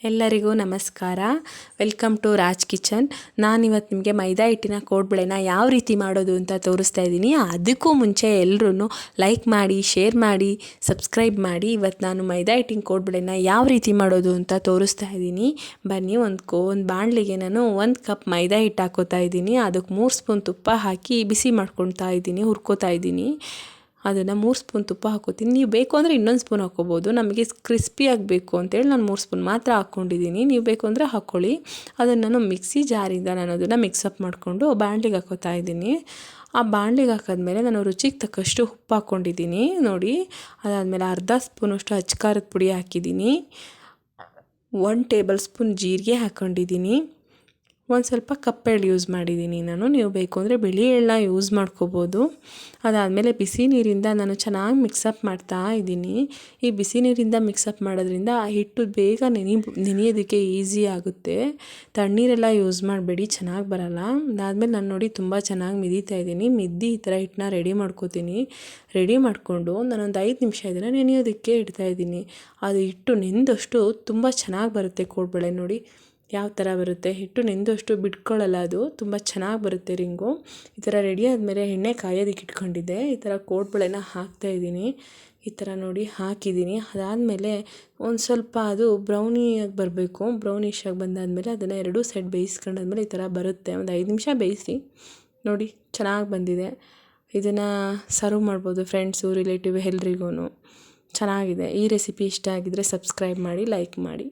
ಎಲ್ಲರಿಗೂ ನಮಸ್ಕಾರ. Welcome to Raj kitchen. ನಾನಿವತ್ತು ನಿಮಗೆ ಮೈದಾ ಹಿಟ್ಟಿನ ಕೋಡ್ಬಳೆನ ಯಾವ ರೀತಿ ಮಾಡೋದು ಅಂತ ತೋರಿಸ್ತಾ ಇದ್ದೀನಿ. ಅದಕ್ಕೂ ಮುಂಚೆ ಎಲ್ಲರೂ ಲೈಕ್ ಮಾಡಿ, ಶೇರ್ ಮಾಡಿ, ಸಬ್ಸ್ಕ್ರೈಬ್ ಮಾಡಿ. ಇವತ್ತು ನಾನು ಮೈದಾ ಹಿಟ್ಟಿನ ಕೋಡ್ಬಳೆನ ಯಾವ ರೀತಿ ಮಾಡೋದು ಅಂತ ತೋರಿಸ್ತಾ ಇದ್ದೀನಿ. ಬನ್ನಿ, ಒಂದು ಬಾಣಲಿಗೆ ನಾನು 1 ಕಪ್ ಮೈದಾ ಹಿಟ್ಟು ಹಾಕೋತಾ ಇದ್ದೀನಿ. ಅದಕ್ಕೆ 3 ಸ್ಪೂನ್ ತುಪ್ಪ ಹಾಕಿ ಬಿಸಿ ಮಾಡ್ಕೊತಾ ಇದ್ದೀನಿ, ಹುರ್ಕೋತಾ ಇದ್ದೀನಿ. ಅದನ್ನು 3 ಸ್ಪೂನ್ ತುಪ್ಪ ಹಾಕೋತೀನಿ. ನೀವು ಬೇಕು ಅಂದರೆ ಇನ್ನೊಂದು ಸ್ಪೂನ್ ಹಾಕ್ಕೋಬೋದು. ನಮಗೆ ಕ್ರಿಸ್ಪಿಯಾಗಿ ಬೇಕು ಅಂತೇಳಿ ನಾನು 3 ಸ್ಪೂನ್ ಮಾತ್ರ ಹಾಕ್ಕೊಂಡಿದ್ದೀನಿ. ನೀವು ಬೇಕು ಅಂದರೆ ಹಾಕ್ಕೊಳ್ಳಿ. ಅದನ್ನು ನಾನು ಮಿಕ್ಸಿ ಜಾರಿಂದ ನಾನು ಅದನ್ನು ಮಿಕ್ಸಪ್ ಮಾಡಿಕೊಂಡು ಬಾಣಲಿಗೆ ಹಾಕೋತಾ ಇದ್ದೀನಿ. ಆ ಬಾಣಲಿಗೆ ಹಾಕಿದ್ಮೇಲೆ ನಾನು ರುಚಿಗೆ ತಕ್ಕಷ್ಟು ಉಪ್ಪು ಹಾಕ್ಕೊಂಡಿದ್ದೀನಿ ನೋಡಿ. ಅದಾದಮೇಲೆ ಅರ್ಧ ಸ್ಪೂನಷ್ಟು ಅಚ್ಕಾರದ ಪುಡಿ ಹಾಕಿದ್ದೀನಿ. 1 ಟೇಬಲ್ ಸ್ಪೂನ್ ಜೀರಿಗೆ ಹಾಕ್ಕೊಂಡಿದ್ದೀನಿ. ಒಂದು ಸ್ವಲ್ಪ ಕಪ್ಪೆಳ್ಳು ಯೂಸ್ ಮಾಡಿದ್ದೀನಿ ನಾನು. ನೀವು ಬೇಕು ಅಂದರೆ ಬಿಳಿ ಎಳ್ಳನ್ನ ಯೂಸ್ ಮಾಡ್ಕೋಬೋದು. ಅದಾದಮೇಲೆ ಬಿಸಿ ನೀರಿಂದ ನಾನು ಚೆನ್ನಾಗಿ ಮಿಕ್ಸಪ್ ಮಾಡ್ತಾ ಇದ್ದೀನಿ. ಈ ಬಿಸಿ ನೀರಿಂದ ಮಿಕ್ಸಪ್ ಮಾಡೋದ್ರಿಂದ ಆ ಹಿಟ್ಟು ಬೇಗ ನೆನೆಯೋದಕ್ಕೆ ಈಸಿ ಆಗುತ್ತೆ. ತಣ್ಣೀರೆಲ್ಲ ಯೂಸ್ ಮಾಡಬೇಡಿ, ಚೆನ್ನಾಗಿ ಬರಲ್ಲ. ಅದಾದಮೇಲೆ ನಾನು ನೋಡಿ ತುಂಬ ಚೆನ್ನಾಗಿ ಮಿದೀತಾ ಇದ್ದೀನಿ. ಮಿದ್ದಿ ಈ ಥರ ಹಿಟ್ಟನ್ನ ರೆಡಿ ಮಾಡ್ಕೋತೀನಿ. ರೆಡಿ ಮಾಡಿಕೊಂಡು ನಾನೊಂದು 5 ನಿಮಿಷ ಇದನ್ನು ನೆನೆಯೋದಕ್ಕೆ ಇಡ್ತಾಯಿದ್ದೀನಿ. ಅದು ಹಿಟ್ಟು ನೆಂದಷ್ಟು ತುಂಬ ಚೆನ್ನಾಗಿ ಬರುತ್ತೆ ಕೋಡ್ಬಳೆ. ನೋಡಿ ಯಾವ ಥರ ಬರುತ್ತೆ. ಹಿಟ್ಟು ನೆಂದಷ್ಟು ಬಿಟ್ಕೊಳ್ಳಲ್ಲ, ಅದು ತುಂಬ ಚೆನ್ನಾಗಿ ಬರುತ್ತೆ ರಿಂಗು. ಈ ಥರ ರೆಡಿ ಆದಮೇಲೆ ಎಣ್ಣೆ ಕಾಯೋದಕ್ಕೆ ಇಟ್ಕೊಂಡಿದ್ದೆ. ಈ ಥರ ಕೋಡ್ಬಳೆನ ಹಾಕ್ತಾಯಿದ್ದೀನಿ. ಈ ಥರ ನೋಡಿ ಹಾಕಿದ್ದೀನಿ. ಅದಾದಮೇಲೆ ಒಂದು ಸ್ವಲ್ಪ ಅದು ಬ್ರೌನಿಯಾಗಿ ಬರಬೇಕು. ಬ್ರೌನಿಷಾಗಿ ಬಂದಾದಮೇಲೆ ಅದನ್ನು 2 ಸೈಡ್ ಬೇಯಿಸ್ಕೊಂಡಾದ್ಮೇಲೆ ಈ ಥರ ಬರುತ್ತೆ. ಒಂದು 5 ನಿಮಿಷ ಬೇಯಿಸಿ ನೋಡಿ, ಚೆನ್ನಾಗಿ ಬಂದಿದೆ. ಇದನ್ನು ಸರ್ವ್ ಮಾಡ್ಬೋದು ಫ್ರೆಂಡ್ಸು, ರಿಲೇಟಿವ್ ಎಲ್ರಿಗೂ. ಚೆನ್ನಾಗಿದೆ. ಈ ರೆಸಿಪಿ ಇಷ್ಟ ಆಗಿದ್ದರೆ ಸಬ್ಸ್ಕ್ರೈಬ್ ಮಾಡಿ, ಲೈಕ್ ಮಾಡಿ.